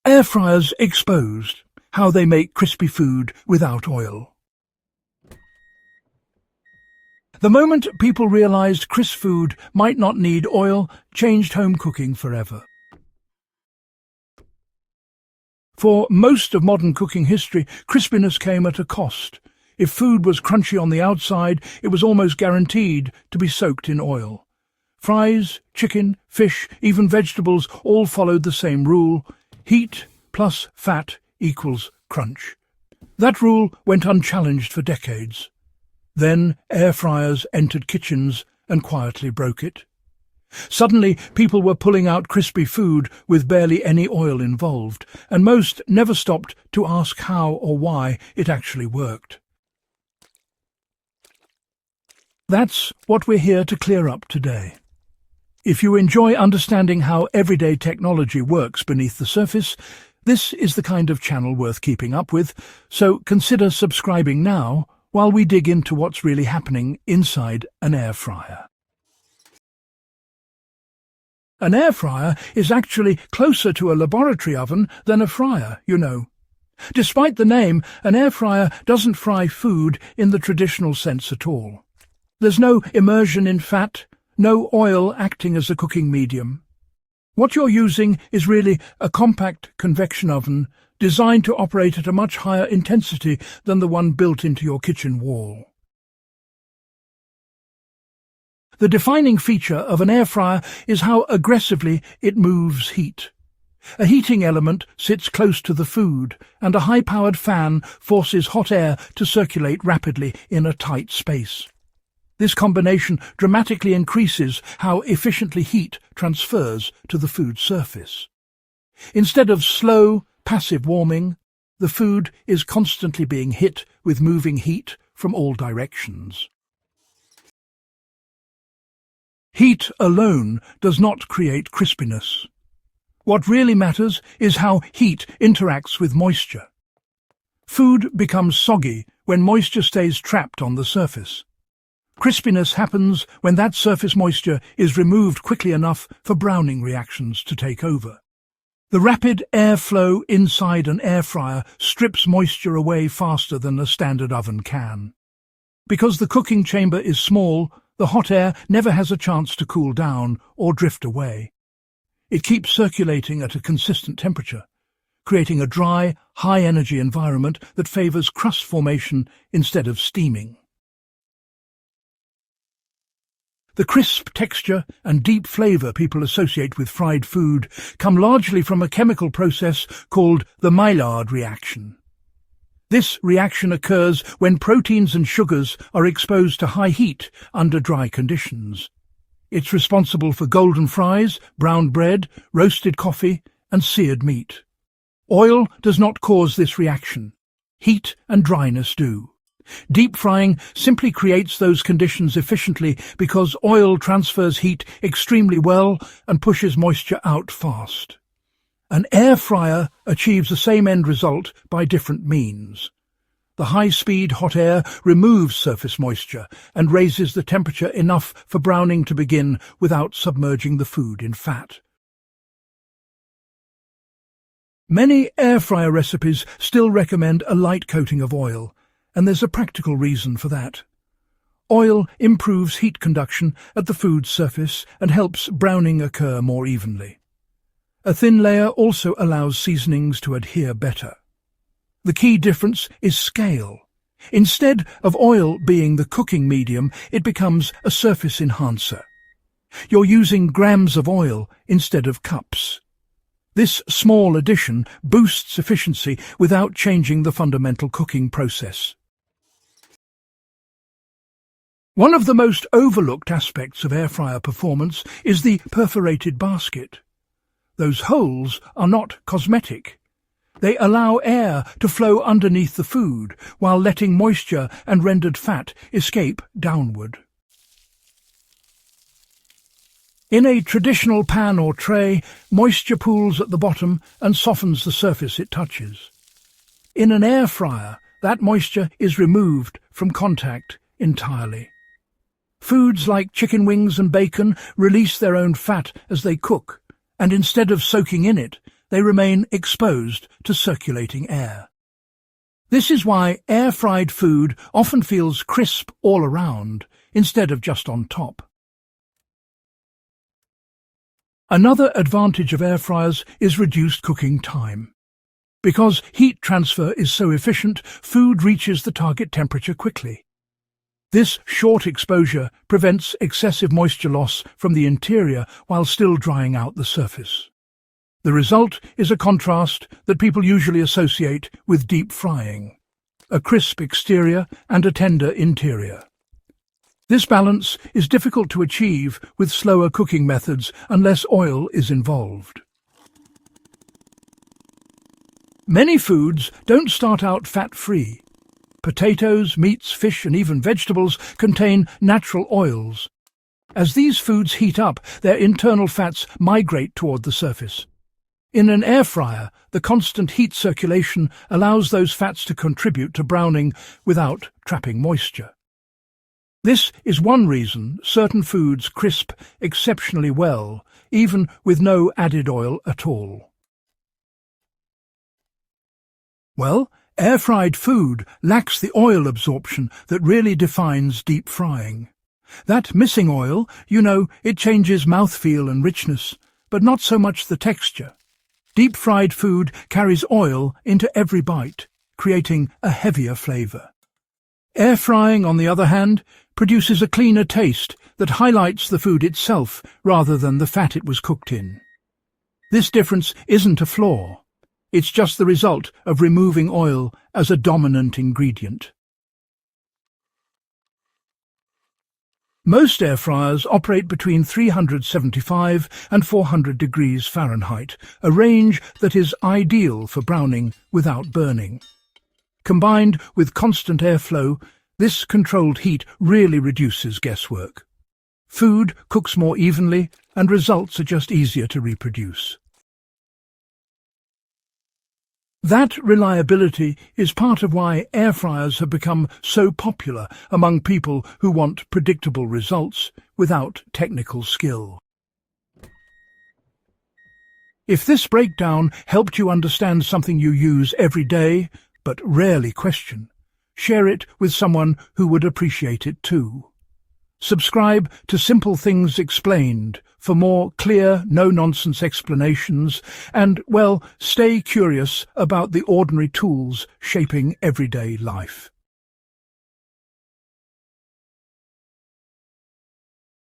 Air fryers exposed, how they make crispy food without oil. The moment people realized crisp food might not need oil changed home cooking forever. For most of modern cooking history, crispiness came at a cost. If food was crunchy on the outside, it was almost guaranteed to be soaked in oil. Fries, chicken, fish, even vegetables all followed the same rule: heat plus fat equals crunch. That rule went unchallenged for decades. Then air fryers entered kitchens and quietly broke it. Suddenly, people were pulling out crispy food with barely any oil involved, and most never stopped to ask how or why it actually worked. That's what we're here to clear up today. If you enjoy understanding how everyday technology works beneath the surface, this is the kind of channel worth keeping up with, so consider subscribing now while we dig into what's really happening inside an air fryer. An air fryer is actually closer to a laboratory oven than a fryer, you know. Despite the name, an air fryer doesn't fry food in the traditional sense at all. There's no immersion in fat, no oil acting as a cooking medium. What you're using is really a compact convection oven designed to operate at a much higher intensity than the one built into your kitchen wall. The defining feature of an air fryer is how aggressively it moves heat. A heating element sits close to the food, and a high-powered fan forces hot air to circulate rapidly in a tight space. This combination dramatically increases how efficiently heat transfers to the food surface. Instead of slow, passive warming, the food is constantly being hit with moving heat from all directions. Heat alone does not create crispiness. What really matters is how heat interacts with moisture. Food becomes soggy when moisture stays trapped on the surface. Crispiness happens when that surface moisture is removed quickly enough for browning reactions to take over. The rapid airflow inside an air fryer strips moisture away faster than a standard oven can. Because the cooking chamber is small, the hot air never has a chance to cool down or drift away. It keeps circulating at a consistent temperature, creating a dry, high-energy environment that favors crust formation instead of steaming. The crisp texture and deep flavor people associate with fried food come largely from a chemical process called the Maillard reaction. This reaction occurs when proteins and sugars are exposed to high heat under dry conditions. It's responsible for golden fries, brown bread, roasted coffee, and seared meat. Oil does not cause this reaction. Heat and dryness do. Deep frying simply creates those conditions efficiently because oil transfers heat extremely well and pushes moisture out fast. An air fryer achieves the same end result by different means. The high-speed hot air removes surface moisture and raises the temperature enough for browning to begin without submerging the food in fat. Many air fryer recipes still recommend a light coating of oil, and there's a practical reason for that. Oil improves heat conduction at the food's surface and helps browning occur more evenly. A thin layer also allows seasonings to adhere better. The key difference is scale. Instead of oil being the cooking medium, it becomes a surface enhancer. You're using grams of oil instead of cups. This small addition boosts efficiency without changing the fundamental cooking process. One of the most overlooked aspects of air fryer performance is the perforated basket. Those holes are not cosmetic. They allow air to flow underneath the food while letting moisture and rendered fat escape downward. In a traditional pan or tray, moisture pools at the bottom and softens the surface it touches. In an air fryer, that moisture is removed from contact entirely. Foods like chicken wings and bacon release their own fat as they cook, and instead of soaking in it, they remain exposed to circulating air. This is why air-fried food often feels crisp all around, instead of just on top. Another advantage of air fryers is reduced cooking time. Because heat transfer is so efficient, food reaches the target temperature quickly. This short exposure prevents excessive moisture loss from the interior while still drying out the surface. The result is a contrast that people usually associate with deep frying: a crisp exterior and a tender interior. This balance is difficult to achieve with slower cooking methods unless oil is involved. Many foods don't start out fat-free. Potatoes, meats, fish and even vegetables contain natural oils. As these foods heat up, their internal fats migrate toward the surface. In an air fryer, the constant heat circulation allows those fats to contribute to browning without trapping moisture. This is one reason certain foods crisp exceptionally well, even with no added oil at all. Well, air-fried food lacks the oil absorption that really defines deep frying. That missing oil, it changes mouthfeel and richness, but not so much the texture. Deep-fried food carries oil into every bite, creating a heavier flavour. Air frying, on the other hand, produces a cleaner taste that highlights the food itself rather than the fat it was cooked in. This difference isn't a flaw. It's just the result of removing oil as a dominant ingredient. Most air fryers operate between 375 and 400 degrees Fahrenheit, a range that is ideal for browning without burning. Combined with constant airflow, this controlled heat really reduces guesswork. Food cooks more evenly, and results are just easier to reproduce. That reliability is part of why air fryers have become so popular among people who want predictable results without technical skill. If this breakdown helped you understand something you use every day but rarely question, share it with someone who would appreciate it too. Subscribe to Simple Things Explained for more clear, no-nonsense explanations and, stay curious about the ordinary tools shaping everyday life.